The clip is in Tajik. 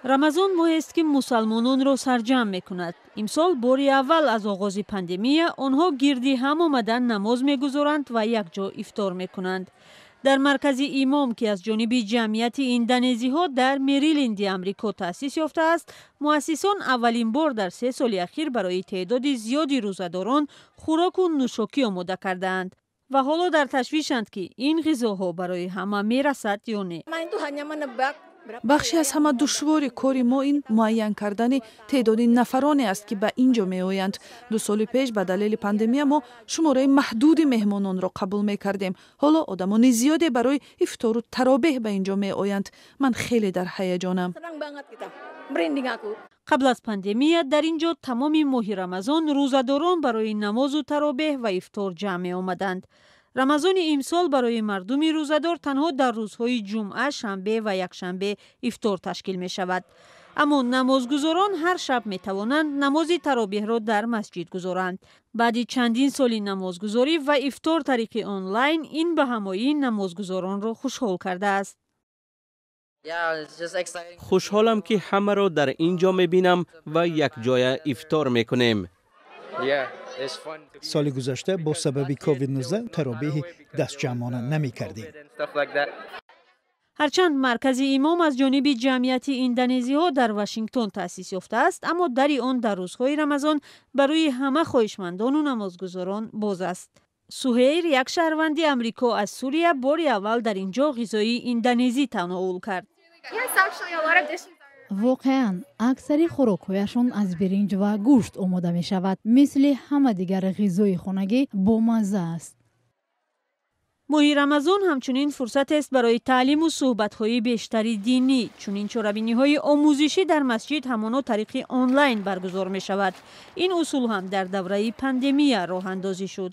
рамазон моҳе است ки мусалмононро сарҷамъ мекунад. имсол бори аввал аз оғози пандемия онҳо гирди ҳам омадан намоз мегузоранд ва якҷо ифтор мекунанд. дар маркази имом ки аз ҷониби ҷамъияти индонезиҳо дар Мериленди амрико таъсис ёфтааст, муассисон аввалин бор дар 3 соли ахир барои теъдоди зиёди рӯзадорон хӯроку нӯшокӣ омода кардаанд ва ҳоло дар ташвишанд ки ин ғизоҳо барои ҳама мерасад ё не. бахши аз ҳама душвори кори мо ин муайян кардани теъдоди нафароне аст ки ба ин ҷо меоянд. 2 соли пеш ба далели пандемия мо шумораи маҳдуди меҳмононро қабул мекардем. ҳоло одамони зиёде барои ифтору таробеҳ ба ин ҷо меоянд. ман хеле дар ҳаяҷонам. қабл аз пандемия дар ин ҷо тамоми моҳи рамазон рӯзадорон барои намозу таробеҳ ва ифтор ҷамъ меомаданд. рамазони имсол барои мардуми рӯзадор танҳо дар рӯзҳои ҷумъа, шанбе ва якшанбе ифтор ташкил мешавад. аммо намозгузорон ҳар шаб метавонанд намози таробеҳро дар масҷид гузоранд. баъди чандин соли намозгузорӣ ва ифтор тариқи онлайн, ин ба ҳамоӣ намозгузоронро хушҳол кардааст. хушҳолам ки ҳамаро дар ин ҷо мебинам ва якҷоя ифтор мекунем. соли гузашта бо сабаби COVID-19 таробеҳи дастҷамъона намекардем. ҳарчанд маркази имом аз ҷониби ҷамъияти индонезиҳо дар Вашингтон таъсис ёфтааст, аммо дари он дар рӯзҳои рамазон барои ҳама хоҳишмандону намозгузорон боз аст. суҳейр, як шаҳрванди амрико аз Сурия, бори аввал дар ин ҷо ғизои индонезӣ тавоул кард. воқеан аксари хӯрокҳояшон аз биринҷ ва гӯшт омода мешавад. мисли ҳама дигар ғизои хонагӣ бомазза аст. моҳи рамазон ҳамчунин фурсатест барои таълиму суҳбатҳои бештари динӣ. чунин чорабиниҳои омӯзишӣ дар масҷид ҳамоно тариқи онлайн баргузор мешавад. ин усул ҳам дар давраи пандемия роҳандозӣ шуд.